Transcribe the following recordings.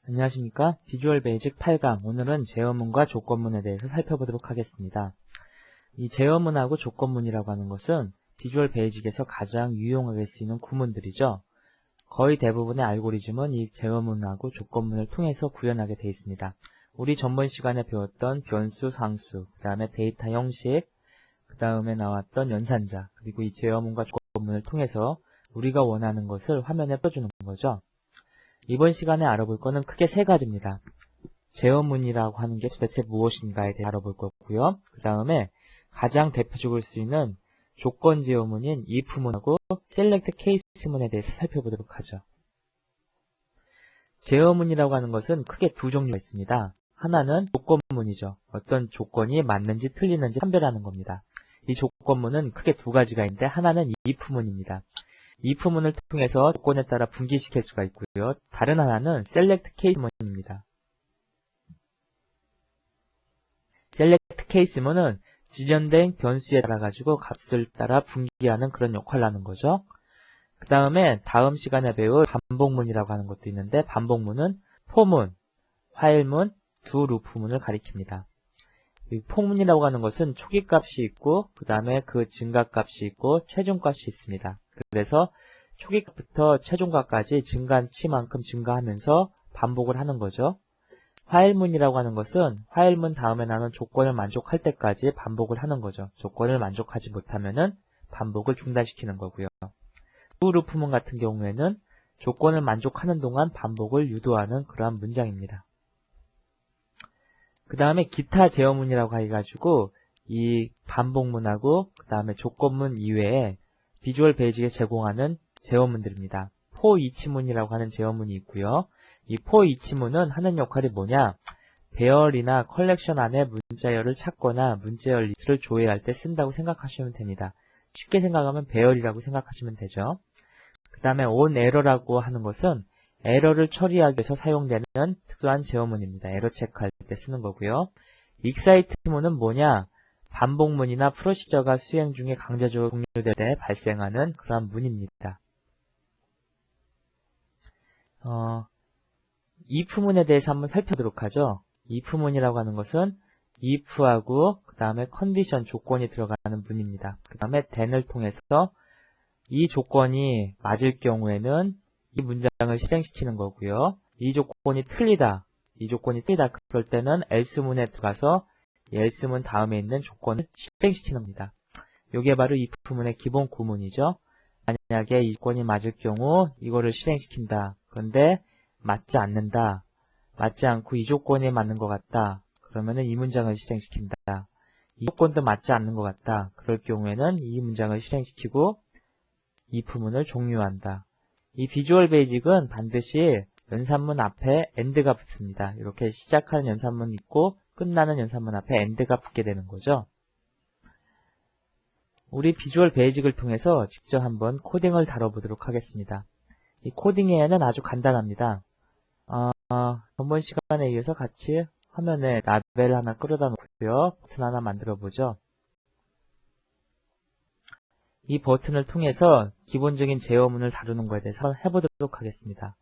안녕하십니까. 비주얼 베이직 8강. 오늘은 제어문과 조건문에 대해서 살펴보도록 하겠습니다. 이 제어문하고 조건문이라고 하는 것은 비주얼 베이직에서 가장 유용하게 쓰이는 구문들이죠. 거의 대부분의 알고리즘은 이 제어문하고 조건문을 통해서 구현하게 되어 있습니다. 우리 전번 시간에 배웠던 변수, 상수, 그 다음에 데이터 형식, 그 다음에 나왔던 연산자, 그리고 이 제어문과 조건문을 통해서 우리가 원하는 것을 화면에 떠주는 거죠. 이번 시간에 알아볼 거는 크게 세 가지입니다. 제어문이라고 하는 게 도대체 무엇인가에 대해 알아볼 거고요. 그 다음에 가장 대표적으로 쓰이는 조건 제어문인 if문하고 select case문에 대해서 살펴보도록 하죠. 제어문이라고 하는 것은 크게 두 종류가 있습니다. 하나는 조건문이죠. 어떤 조건이 맞는지 틀리는지 판별하는 겁니다. 이 조건문은 크게 두 가지가 있는데 하나는 if문입니다. if문을 통해서 조건에 따라 분기시킬 수가 있고요. 다른 하나는 select case문입니다. select case문은 지정된 변수에 따라 가지고 값을 따라 분기하는 그런 역할을 하는 거죠. 그 다음에 다음 시간에 배울 반복문이라고 하는 것도 있는데 반복문은 포문, 화일문, 두 루프문을 가리킵니다. 포문이라고 하는 것은 초기값이 있고 그 다음에 그 증가값이 있고 최종값이 있습니다. 그래서 초기값부터 최종값까지 증가치만큼 증가하면서 반복을 하는 거죠. 화일문이라고 하는 것은 화일문 다음에 나는 조건을 만족할 때까지 반복을 하는 거죠. 조건을 만족하지 못하면은 반복을 중단시키는 거고요. 두 루프문 같은 경우에는 조건을 만족하는 동안 반복을 유도하는 그러한 문장입니다. 그 다음에 기타 제어문이라고 해가지고 이 반복문하고 그 다음에 조건문 이외에 비주얼 베이직에 제공하는 제어문들입니다. for each문이라고 하는 제어문이 있고요. 이 for each문은 하는 역할이 뭐냐? 배열이나 컬렉션 안에 문자열을 찾거나 문자열 리스트를 조회할 때 쓴다고 생각하시면 됩니다. 쉽게 생각하면 배열이라고 생각하시면 되죠. 그 다음에 on error라고 하는 것은 에러를 처리하기 위해서 사용되는 특수한 제어문입니다. 에러 체크할 때 쓰는 거고요. excite문은 뭐냐? 반복문이나 프로시저가 수행 중에 강제적으로 종료될 때 발생하는 그러한 문입니다. if문에 대해서 한번 살펴보도록 하죠. if문이라고 하는 것은 if하고 그 다음에 컨디션 조건이 들어가는 문입니다. 그 다음에 then을 통해서 이 조건이 맞을 경우에는 이 문장을 실행시키는 거고요. 이 조건이 틀리다. 그럴 때는 else문에 들어가서 else문 다음에 있는 조건을 실행시키는 겁니다. 이게 바로 if문의 기본 구문이죠. 만약에 이 조건이 맞을 경우 이거를 실행시킨다. 그런데 맞지 않는다. 맞지 않고 이 조건에 맞는 것 같다. 그러면은 이 문장을 실행시킨다. 이 조건도 맞지 않는 것 같다. 그럴 경우에는 이 문장을 실행시키고 if문을 종료한다. 이 비주얼 베이직은 반드시 연산문 앞에 AND가 붙습니다. 이렇게 시작하는 연산문 있고 끝나는 연산문 앞에 AND가 붙게 되는 거죠. 우리 비주얼 베이직을 통해서 직접 한번 코딩을 다뤄보도록 하겠습니다. 이 코딩에는 아주 간단합니다. 전번 시간에 이어서 같이 화면에 라벨 하나 끌어다 놓고요. 버튼 하나 만들어 보죠. 이 버튼을 통해서 기본적인 제어문을 다루는 것에 대해서 해보도록 하겠습니다.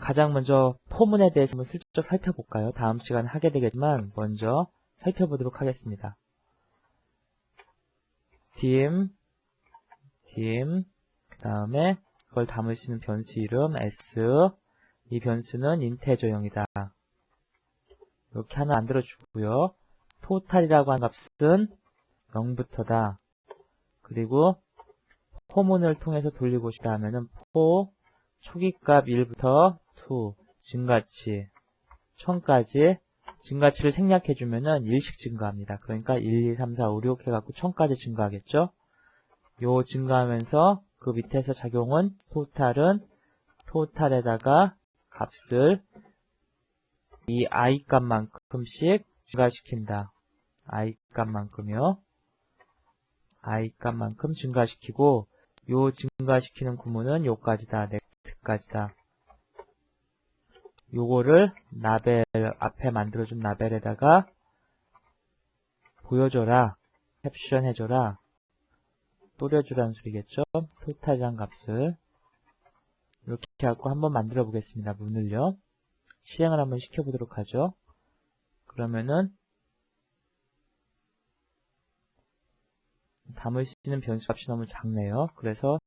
가장 먼저 포문에 대해서 한번 슬쩍 살펴볼까요? 다음 시간에 하게 되겠지만 먼저 살펴보도록 하겠습니다. dim, 그 다음에 그걸 담을 수 있는 변수 이름 s, 이 변수는 인테저형이다. 이렇게 하나 만들어 주고요. total이라고 하는 값은 0부터다. 그리고 포문을 통해서 돌리고 싶다 하면은 for 초기값 1부터 2 증가치 1000까지 증가치를 생략해 주면은 1씩 증가합니다. 그러니까 1, 2, 3, 4, 5, 6 해갖고 1000까지 증가하겠죠. 요 증가하면서 그 밑에서 작용은 토탈에다가 값을 이 i 값만큼씩 증가시킨다. i 값만큼요. i 값만큼 증가시키고 요 증가시키는 구문은 요까지다. 넥스트까지다. 요거를 라벨 앞에 만들어준 라벨에다가 보여줘라. 캡션 해줘라. 뿌려주라는 소리겠죠. 토탈이란 값을 이렇게 하고 한번 만들어 보겠습니다. 문을요. 실행을 한번 시켜보도록 하죠. 그러면은 담을 수 있는 변수값이 너무 작네요. 그래서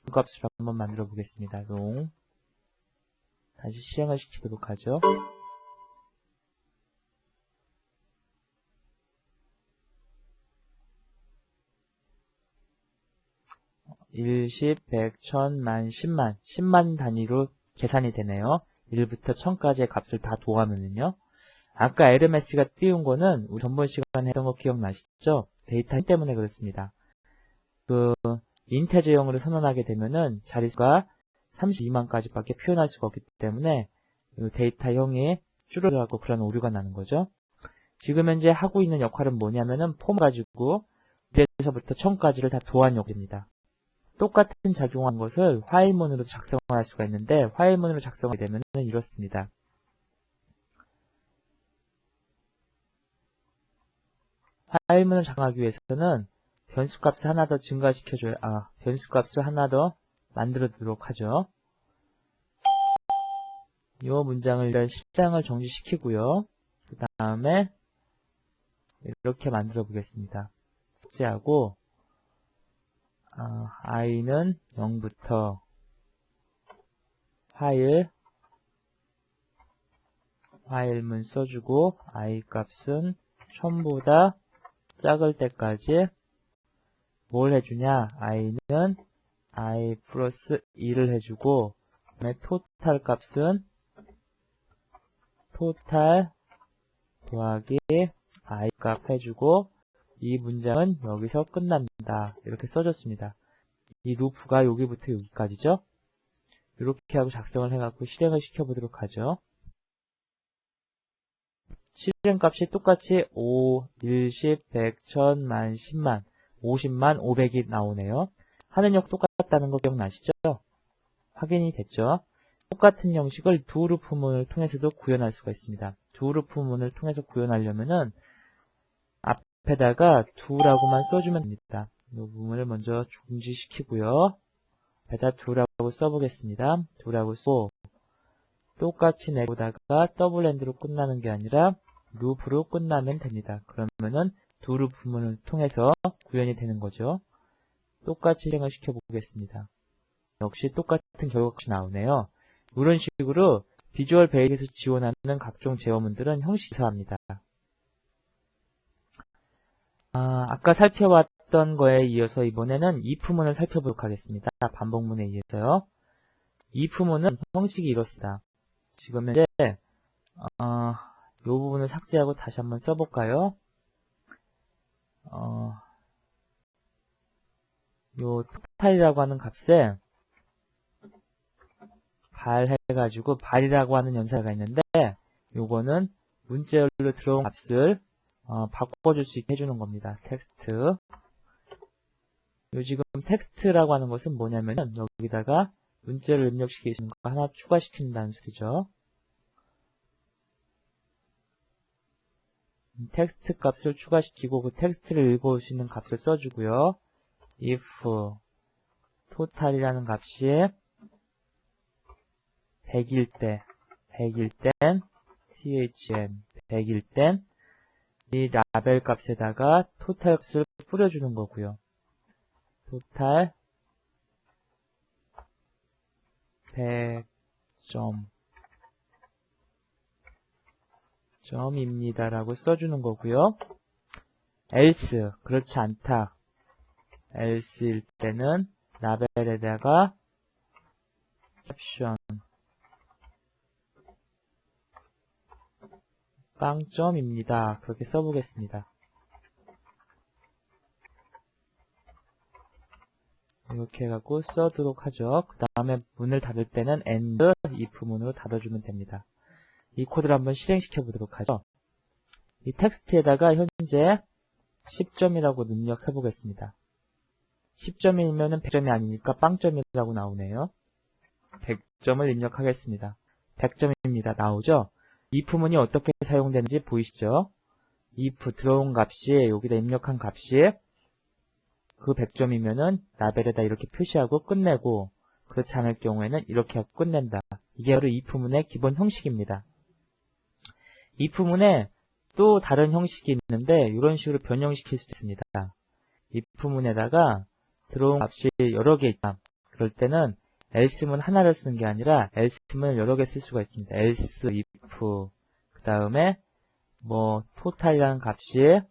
그 값을 한번 만들어 보겠습니다. 롱. 다시 실행을 시키도록 하죠. 일십, 백, 천, 만, 10만 단위로 계산이 되네요. 1부터 1000까지의 값을 다 도하면은요. 아까 LMS가 띄운 거는 우리 전번 시간에 했던 거 기억나시죠? 데이터 때문에 그렇습니다. 그 인테저형으로 선언하게 되면은 자릿수가 32만까지밖에 표현할 수가 없기 때문에 데이터형이 줄어들고 그런 오류가 나는 거죠. 지금 현재 하고 있는 역할은 뭐냐면은 폼 가지고 1에서부터 1000까지를 다 도한 역입니다. 똑같은 작용한 것을 화일문으로 작성할 수가 있는데 화일문으로 작성하게 되면은 이렇습니다. 화일문을 작성하기 위해서는 변수값을 하나 더 증가시켜줘야, 변수값을 하나 더 만들어 두도록 하죠. 이 문장을 일단 실행을 정지시키고요. 그 다음에 이렇게 만들어 보겠습니다. 삭제하고 i는 0부터 화일문 써주고 i 값은 1000보다 작을 때까지 뭘 해주냐? i는 i 플러스 2를 해주고 그다음에 토탈 값은 토탈 더하기 i 값 해주고 이 문장은 여기서 끝납니다. 이렇게 써줬습니다. 이 루프가 여기부터 여기까지죠. 이렇게 하고 작성을 해갖고 실행을 시켜보도록 하죠. 실행값이 똑같이 5, 1, 10, 100, 1000, 만, 10만, 50만, 500이 나오네요. 하는 역 똑같다는 거 기억나시죠? 확인이 됐죠? 똑같은 형식을 두 루프문을 통해서도 구현할 수가 있습니다. 두 루프문을 통해서 구현하려면은 앞에다가 두라고만 써주면 됩니다. 이 부분을 먼저 중지시키고요. 앞에다 두라고 써보겠습니다. 두라고 쓰고 똑같이 내보다가 더블 엔드로 끝나는 게 아니라 루프로 끝나면 됩니다. 그러면은 두 루프문을 통해서 구현이 되는 거죠. 똑같이 실행을 시켜보겠습니다. 역시 똑같은 결과값이 나오네요. 이런 식으로 비주얼 베이직에서 지원하는 각종 제어문들은 형식이 유사합니다. 아까 살펴봤던 거에 이어서 이번에는 if문을 살펴보도록 하겠습니다. 반복문에 의해서요. if문은 형식이 이렇습니다. 지금 현재 이 부분을 삭제하고 다시 한번 써볼까요? 요 토탈이라고 하는 값에 발 해가지고 발이라고 하는 연사가 있는데 요거는 문자열로 들어온 값을 바꿔줄 수 있게 해주는 겁니다. 텍스트. 요 지금 텍스트라고 하는 것은 뭐냐면은 여기다가 문자를 입력시키는 거 하나 추가시킨다는 소리죠. 텍스트 값을 추가시키고 그 텍스트를 읽어올 수 있는 값을 써주고요. if total이라는 값이 100일 땐 thm 100일 땐 이 라벨 값에다가 토탈 값을 뿌려주는 거고요. 토탈 100점입니다 라고 써주는 거고요. else 그렇지 않다. else일 때는 라벨에다가 캡션 빵점입니다. 그렇게 써보겠습니다. 이렇게 해갖고 써도록 하죠. 그 다음에 문을 닫을 때는 end if 문으로 닫아주면 됩니다. 이 코드를 한번 실행시켜 보도록 하죠. 이 텍스트에다가 현재 10점이라고 입력해 보겠습니다. 10점이면 100점이 아니니까 빵점이라고 나오네요. 100점을 입력하겠습니다. 100점입니다. 나오죠? if문이 어떻게 사용되는지 보이시죠? if 들어온 값이 여기다 입력한 값이 그 100점이면은 라벨에다 이렇게 표시하고 끝내고 그렇지 않을 경우에는 이렇게 하고 끝낸다. 이게 바로 if문의 기본 형식입니다. if문에 또 다른 형식이 있는데 이런 식으로 변형시킬 수 있습니다. if문에다가 들어온 값이 여러 개 있다. 그럴 때는 else문 하나를 쓰는 게 아니라 else문을 여러 개 쓸 수가 있습니다. else, if 그 다음에 뭐 total이라는 값이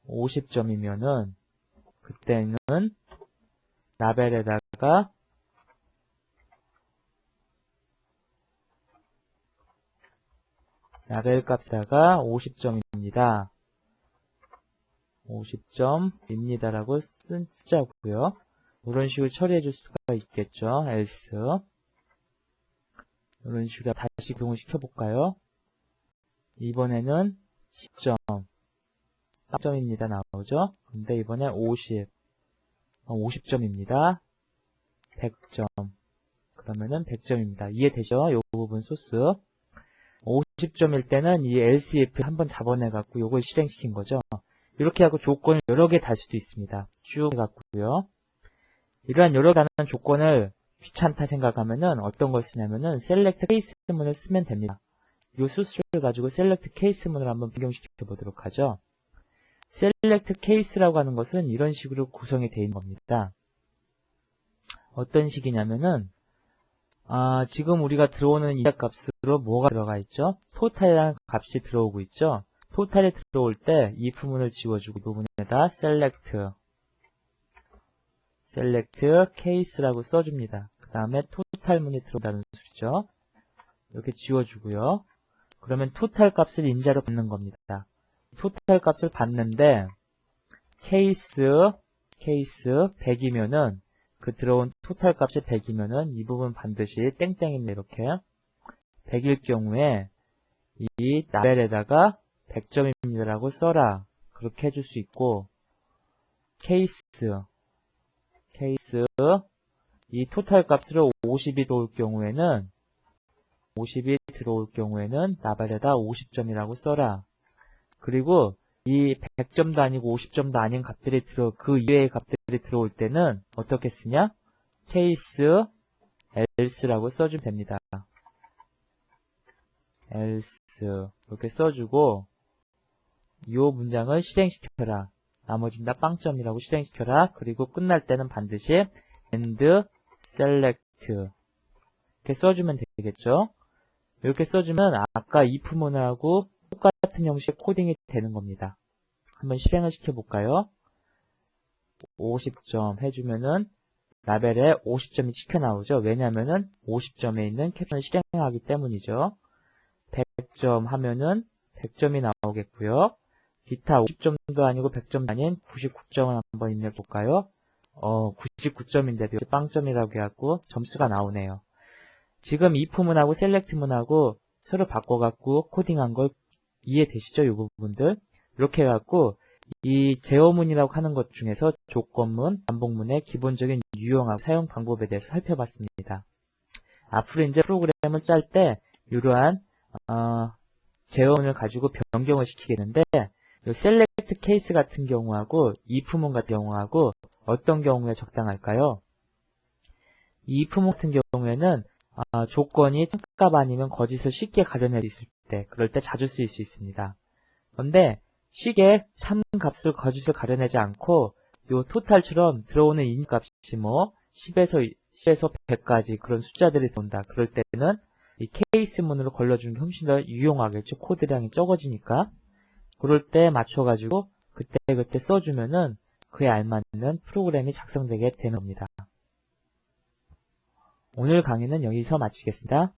50점이면은 그때는 라벨에다가 라벨 값에다가 50점입니다. 50점입니다. 라고 쓰자고요. 이런 식으로 처리해 줄 수가 있겠죠. else. 이런 식으로 다시 구동을 시켜볼까요? 이번에는 10점. 10점입니다. 나오죠? 근데 이번에 50점입니다. 100점. 그러면은 100점입니다. 이해되죠? 이 부분 소스. 50점일 때는 이 else if 한번 잡아내갖고 요걸 실행시킨 거죠. 이렇게 하고 조건을 여러 개 달 수도 있습니다. 쭉 해갖고요. 이러한 여러 가지 조건을 귀찮다 생각하면은 어떤 걸 쓰냐면은 select case문을 쓰면 됩니다. 이 소스를 가지고 select case문을 한번 변경시켜 보도록 하죠. select case라고 하는 것은 이런 식으로 구성이 되어 있는 겁니다. 어떤 식이냐면은 지금 우리가 들어오는 이 값으로 뭐가 들어가 있죠? total이라는 값이 들어오고 있죠? total이 들어올 때 if문을 지워주고 이 부분에다 select case라고 써줍니다. 그 다음에 total문이 들어온다는 소리죠. 이렇게 지워주고요. 그러면 total 값을 인자로 받는 겁니다. total 값을 받는데 case 100이면은 그 들어온 total 값이 100이면은 이 부분 반드시 땡땡입니다. 이렇게 100일 경우에 이 라벨에다가 100점입니다라고 써라. 그렇게 해줄 수 있고 case 이 total 값으로 50이 들어올 경우에는 라벨에다 50점이라고 써라. 그리고 이 100점도 아니고 50점도 아닌 값들이 그 이외의 값들이 들어올 때는 어떻게 쓰냐? case else라고 써주면 됩니다. else 이렇게 써주고 이 문장을 실행시켜라. 나머지는 다 빵점이라고 실행시켜라. 그리고 끝날 때는 반드시 and select 이렇게 써주면 되겠죠. 이렇게 써주면 아까 if문하고 똑같은 형식의 코딩이 되는 겁니다. 한번 실행을 시켜볼까요? 50점 해주면은 라벨에 50점이 찍혀 나오죠. 왜냐하면은 50점에 있는 캡션을 실행하기 때문이죠. 100점 하면은 100점이 나오겠고요. 기타 50점도 아니고 100점도 아닌 99점을 한번 입력해볼까요? 99점인데도 빵점이라고 해갖고 점수가 나오네요. 지금 if문하고 select문하고 서로 바꿔갖고 코딩한 걸 이해되시죠? 이 부분들. 이렇게 해갖고 이 제어문이라고 하는 것 중에서 조건문, 반복문의 기본적인 유형하고 사용 방법에 대해서 살펴봤습니다. 앞으로 이제 프로그램을 짤 때 이러한 제어문을 가지고 변경을 시키겠는데 이 select case 같은 경우하고 if문 같은 경우하고 어떤 경우에 적당할까요? 이 if문 같은 경우에는 조건이 참값 아니면 거짓을 쉽게 가려낼 수 있을 때 그럴 때 자주 쓰일 수 있습니다. 그런데 쉽게 참값을 거짓을 가려내지 않고 요 토탈처럼 들어오는 인값이 뭐 10에서 100까지 그런 숫자들이 들어온다. 그럴 때는 이 케이스문으로 걸러주는 게 훨씬 더 유용하겠죠. 코드량이 적어지니까. 그럴 때 맞춰가지고 그때 써주면은 그에 알맞는 프로그램이 작성되게 되는 겁니다. 오늘 강의는 여기서 마치겠습니다.